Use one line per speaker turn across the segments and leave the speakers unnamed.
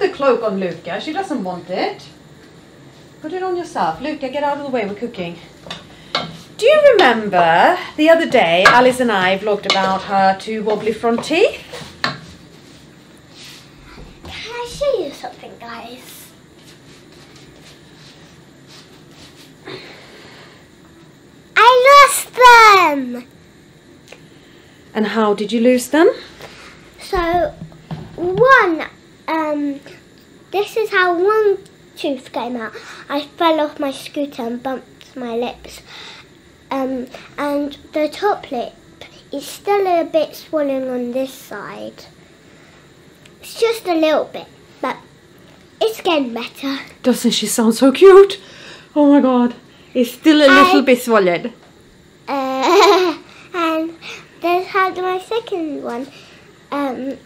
the cloak on Luca. She doesn't want it. Put it on yourself. Luca, get out of the way, we're cooking. Do you remember the other day Alice and I vlogged about her two wobbly front teeth?
Can I show you something, guys? I lost them!
And how did you lose them?
So, this is how one tooth came out. I fell off my scooter and bumped my lips. And the top lip is still a bit swollen on this side. It's just a little bit, but it's getting better.
Doesn't she sound so cute? Oh my god. It's still a little bit swollen.
And there's how my second one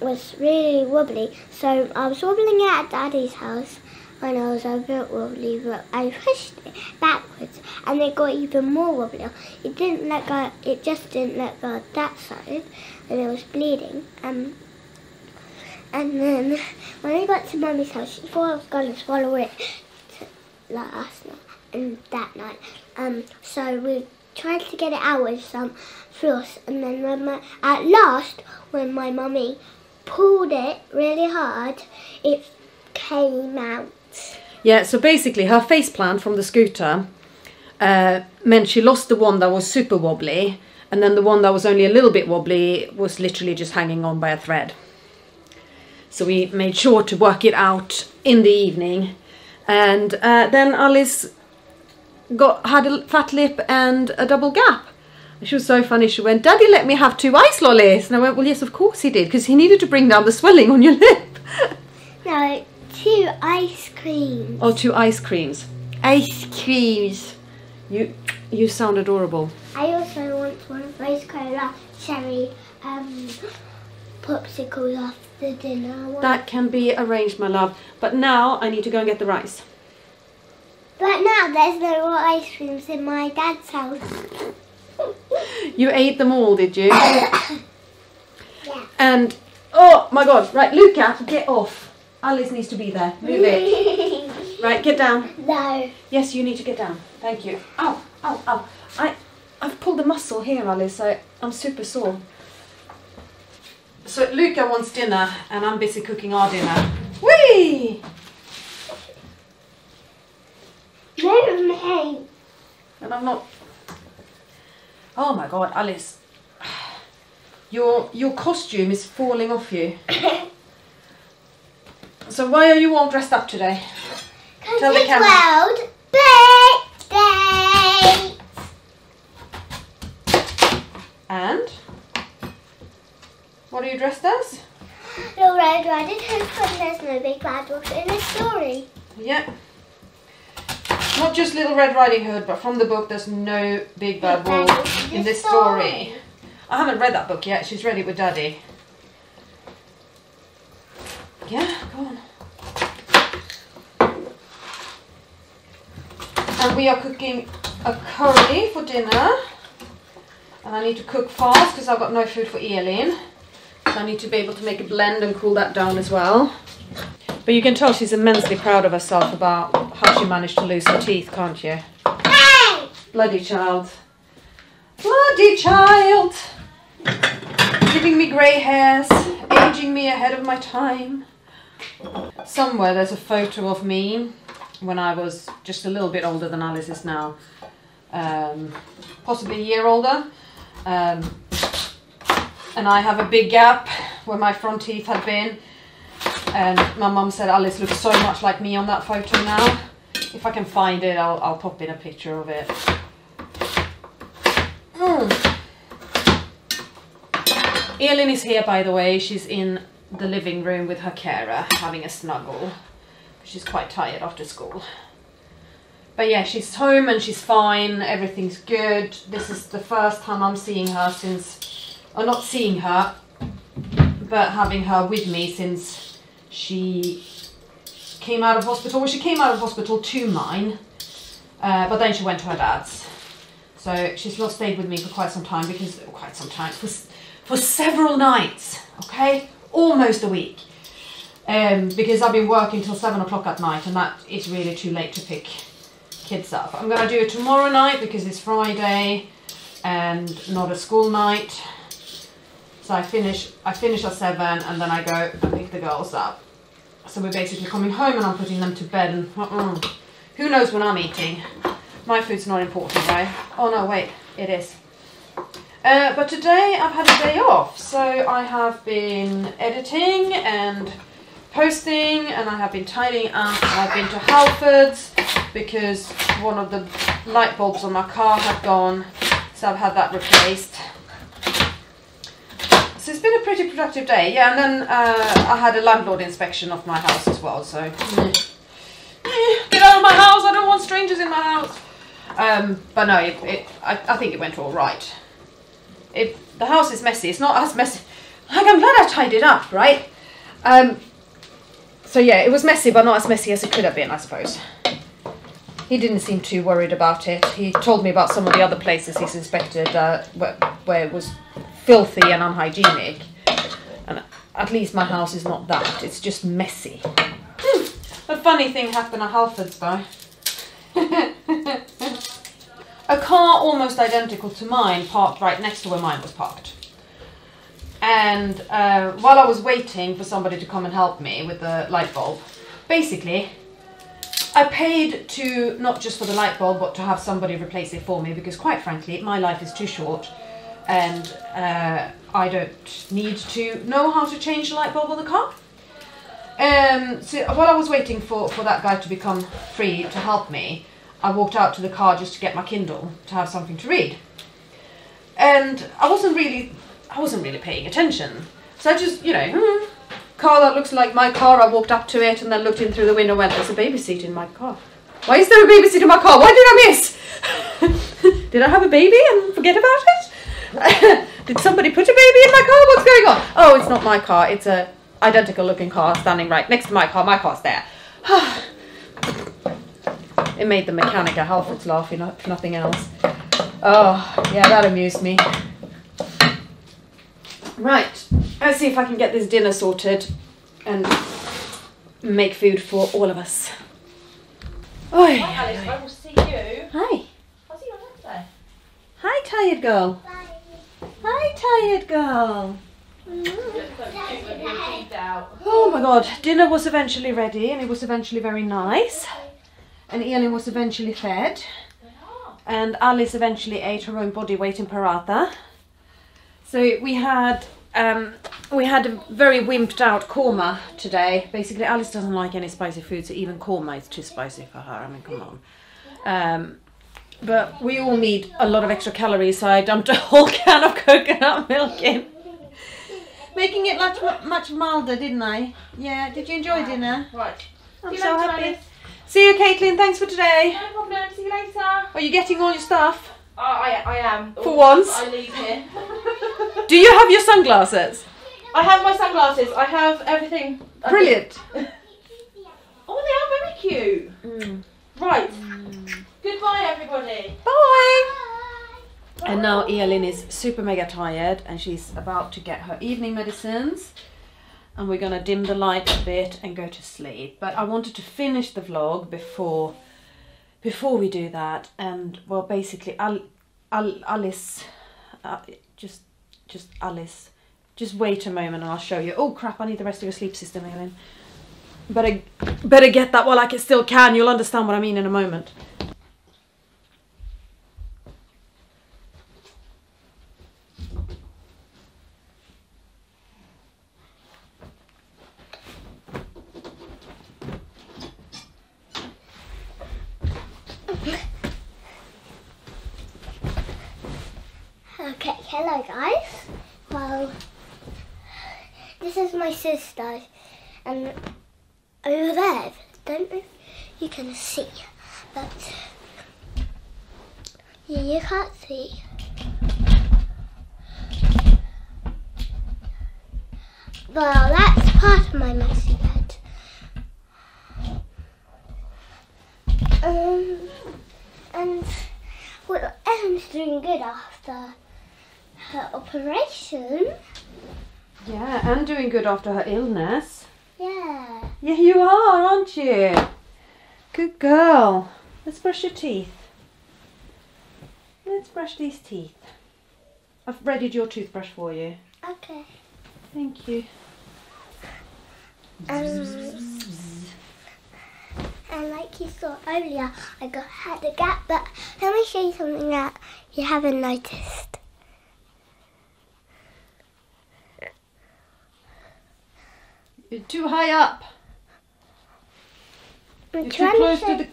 was really wobbly. So I was wobbling it at Daddy's house when I was a bit wobbly, but I pushed it backwards and it got even more wobbly. It didn't let go, it just didn't let go of that side, and it was bleeding. And then when I got to Mummy's house, she thought I was going to swallow it last night and that night. So we tried to get it out with some floss, and then at last, when my mummy pulled it really hard, it came out.
Yeah, so basically her face plant from the scooter meant she lost the one that was super wobbly, and then the one that was only a little bit wobbly was literally just hanging on by a thread. So we made sure to work it out in the evening, and then Alice had a fat lip and a double gap. She was so funny. She went, "Daddy let me have 2 ice lollies." And I went, "Well, yes, of course he did, because he needed to bring down the swelling on your lip."
No, 2 ice creams.
Oh, 2 ice creams. Ice creams. You sound adorable.
I also want one of those cola cherry popsicles after dinner.
That can be arranged, my love. But now I need to go and get the rice.
But now there's no more ice creams in my dad's house.
You ate them all, did you?
Yeah.
And, oh my god, right, Luca, get off. Alice needs to be there. Move it. Right, get down.
No.
Yes, you need to get down. Thank you. Ow, ow, ow. I've pulled a muscle here, Alice, so I'm super sore. So Luca wants dinner, and I'm busy cooking our dinner. Whee!
No, me.
And I'm not... Oh my god, Alice. Your costume is falling off you. So why are you all dressed up today? Tell the camera.
World birthday.
And? What are you dressed as?
Little Red Riding Hood, but there's no big bad wolf in the story.
Yeah. Not just Little Red Riding Hood, but from the book there's no big bad wolf in this story. I haven't read that book yet. She's read it with Daddy. Yeah, go on. And we are cooking a curry for dinner. And I need to cook fast because I've got no food for Elin. So I need to be able to make a blend and cool that down as well. But you can tell she's immensely proud of herself about how she managed to lose her teeth, can't you?
Hey!
Bloody child. Bloody child. Giving me grey hairs, aging me ahead of my time. Somewhere there's a photo of me when I was just a little bit older than Alice is now. Possibly a year older. And I have a big gap where my front teeth had been. And my mum said Alice looks so much like me on that photo now. If I can find it, I'll pop in a picture of it. Elin is here, by the way. She's in the living room with her carer, having a snuggle. She's quite tired after school. But yeah, she's home and she's fine. Everything's good. This is the first time I'm seeing her since... Or not seeing her, but having her with me since she came out of hospital. Well, she came out of hospital to mine, but then she went to her dad's. So she's not stayed with me for quite some time, because for several nights, okay, almost a week. because I've been working till 7 o'clock at night, and that is really too late to pick kids up. I'm gonna do it tomorrow night because it's Friday and not a school night. So I finish at 7 and then I go and pick the girls up. So we're basically coming home and I'm putting them to bed, and who knows when I'm eating. My food's not important, right? Oh no, wait, it is. But today I've had a day off, so I have been editing and posting, and I have been tidying up. I've been to Halfords because one of the light bulbs on my car had gone, so I've had that replaced. So it's been a pretty productive day, yeah. And then I had a landlord inspection of my house as well, so get out of my house, I don't want strangers in my house. But no, I think it went all right. The house is messy, it's not as messy, like I'm glad I tidied it up, right? So yeah, it was messy, but not as messy as it could have been, I suppose. He didn't seem too worried about it. He told me about some of the other places he's inspected where it was filthy and unhygienic. And at least my house is not that, it's just messy. A funny thing happened at Halfords though. A car almost identical to mine parked right next to where mine was parked. And while I was waiting for somebody to come and help me with the light bulb, basically I paid to, not just for the light bulb, but to have somebody replace it for me, because quite frankly my life is too short and I don't need to know how to change the light bulb on the car. So while I was waiting for that guy to become free to help me, I walked out to the car just to get my Kindle to have something to read. And I wasn't really paying attention. So I just, car that looks like my car, I walked up to it and then looked in through the window and went, there's a baby seat in my car. Why is there a baby seat in my car? What did I miss? Did I have a baby and forget about it? Did somebody put a baby in my car? What's going on? Oh, it's not my car. It's a identical looking car standing right next to my car. My car's there. It made the mechanic at Halfords laugh, if nothing else. Oh, yeah, that amused me. Right, let's see if I can get this dinner sorted and make food for all of us. Oi.
Hi Alice, I will see you.
Hi.
I'll see you on Wednesday.
Hi, tired girl. Hi, tired girl. Oh my god, dinner was eventually ready and it was eventually very nice. And Elin was eventually fed. And Alice eventually ate her own body weight in paratha. So we had a very wimped out korma today. Basically, Alice doesn't like any spicy food, so even korma is too spicy for her. I mean, come on. But we all need a lot of extra calories, so I dumped a whole can of coconut milk in. Making it much milder, didn't I? Yeah, did you enjoy dinner?
Right.
I'm so happy. See you, Caitlin. Thanks for today.
No problem. See you later.
Are you getting all your stuff?
I am.
For once?
I leave here.
Do you have your sunglasses?
I have my sunglasses. I have everything.
Brilliant.
Oh, they are very cute.
Mm.
Right. Goodbye, everybody.
Bye. And now Elin is super mega tired and she's about to get her evening medicines. And we're going to dim the light a bit and go to sleep. But I wanted to finish the vlog before we do that. And well, basically, Alice, just Alice, just wait a moment and I'll show you. Oh crap! I need the rest of your sleep system, Elin. Better get that while I still can. You'll understand what I mean in a moment.
Okay, hello guys. Well, this is my sister, and over there, don't know if you can see, but yeah, you can't see. Well, that's part of my messy bed. And well, Ellen's doing good after her operation.
Yeah, and doing good after her illness.
Yeah.
Yeah, you are, aren't you? Good girl. Let's brush your teeth. Let's brush these teeth. I've readied your toothbrush for you.
Okay.
Thank you.
And like you saw earlier, I had a gap, but let me show you something that you haven't noticed.
You're too high up. You're too close to the...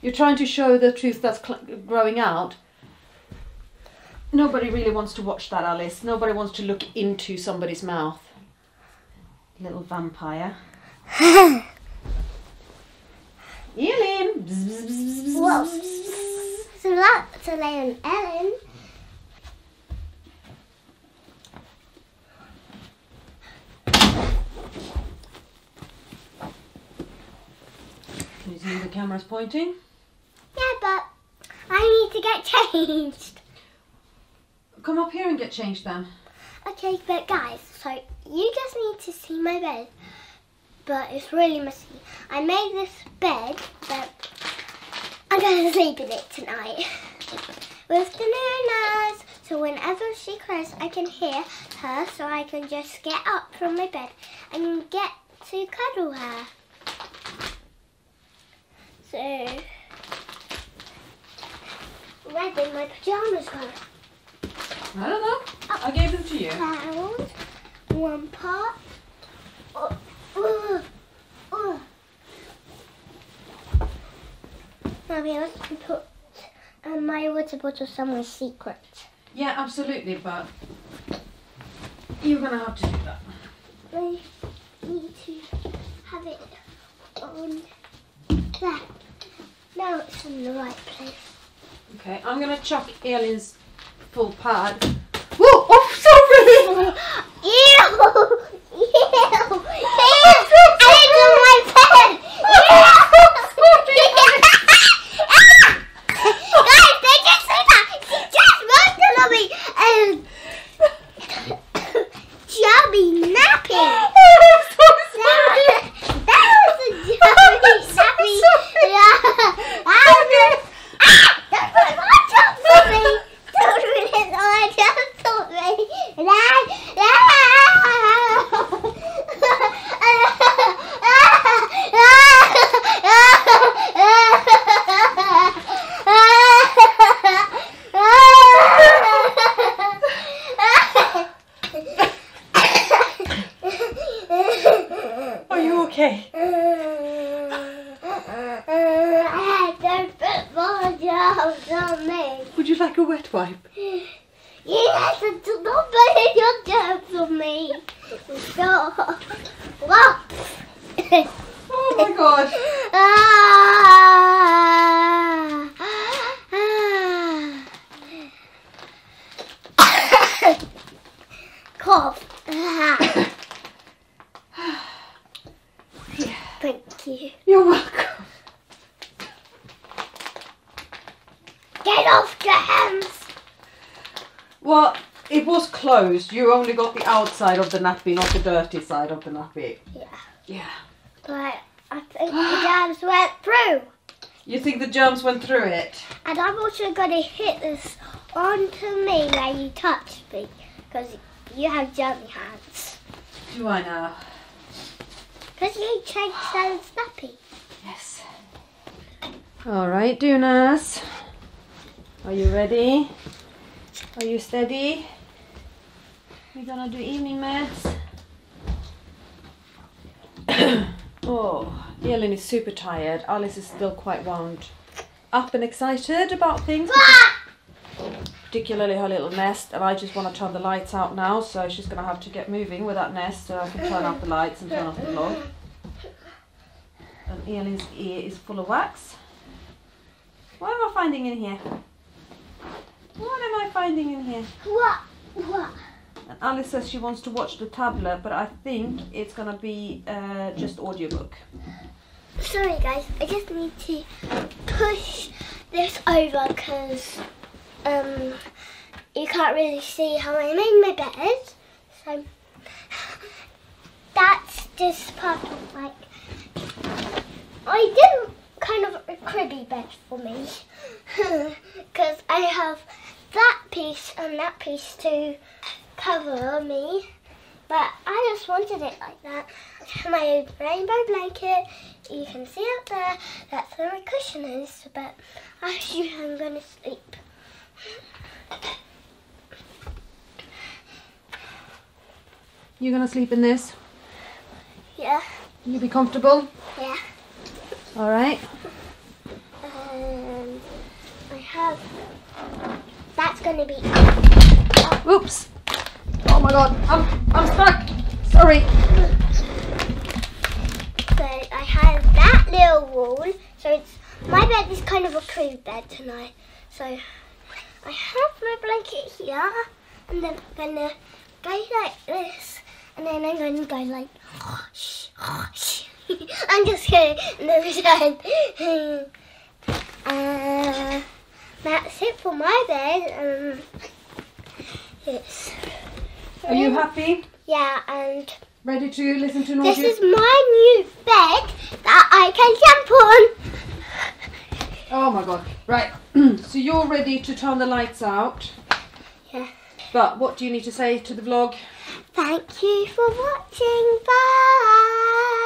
You're trying to show the tooth that's growing out. Nobody really wants to watch that, Alice. Nobody wants to look into somebody's mouth. Little vampire. Elin!
Whoa. So that's Elin. Elin.
Can you see the camera's pointing?
Yeah, but I need to get changed.
Come up here and get changed then.
Okay, but guys, so you just need to see my bed, but it's really messy. I made this bed, but I'm going to sleep in it tonight with the Nunas. So whenever she cries, I can hear her, so I can just get up from my bed and get to cuddle her. So, where did my pajamas go?
I don't know. I gave them to you.
Found one part. Maybe let's put my water bottle somewhere secret.
Yeah, absolutely, but you're going to have to do that.
I need to have it on there. Now it's in the right place.
Okay, I'm going to chuck Elin's full pad. Whoa! Oh, sorry!
Ew! Ew! Ew! My pen! Guys, they just said that! She just wrote to me! Chubby nappy! That was a chubby nappy! Don't put my chops on me! Don't put it on my chops on me!
Are you okay?
Don't put more jobs on me.
Would you like a wet wipe?
Yes, do not put your jobs on me. Stop. What?
Oh my god.
Cough. Thank you.
You're welcome.
Get off the hands.
Well, it was closed. You only got the outside of the nappy, not the dirty side of the nappy.
Yeah.
Yeah.
But I think the germs went through.
You think the germs went through it?
And I'm also going to hit this onto me where you touched me. Because you have germy hands.
Do I now?
Because you changed that nappy.
Yes. Alright, Dunas. Are you ready? Are you steady? We're gonna do evening meds. Oh, Elin is super tired. Alice is still quite wound up and excited about things. Particularly her little nest, and I just want to turn the lights out now, so she's going to have to get moving with that nest so I can turn off the lights and turn off the vlog. And Elin's ear is full of wax. What am I finding in here? What am I finding in here?
What?
And Alice says she wants to watch the tablet, but I think it's going to be just audiobook.
Sorry guys, I just need to push this over because you can't really see how I made my bed. So that's this part of like, I did kind of a cribby bed for me because I have that piece and that piece to cover me, but I just wanted it like that. My rainbow blanket, you can see up there, that's where my cushion is, but actually I'm going to sleep.
You're gonna sleep in this?
Yeah.
You'll be comfortable?
Yeah.
Alright.
I have, that's going to be
Oops! Oh my god, I'm stuck! Sorry!
So I have that little wall, so it's, my bed is kind of a crib bed tonight. So I have my blanket here, and then I'm going to go like this, and then I'm going to go like, I'm just kidding, no, that's it for my bed. Yes.
Are you happy?
Yeah, and
Ready to listen to
this
Norge?
is my new bed that I can jump on.
Oh my god. Right. So you're ready to turn the lights out.
Yeah.
But what do you need to say to the vlog?
Thank you for watching. Bye.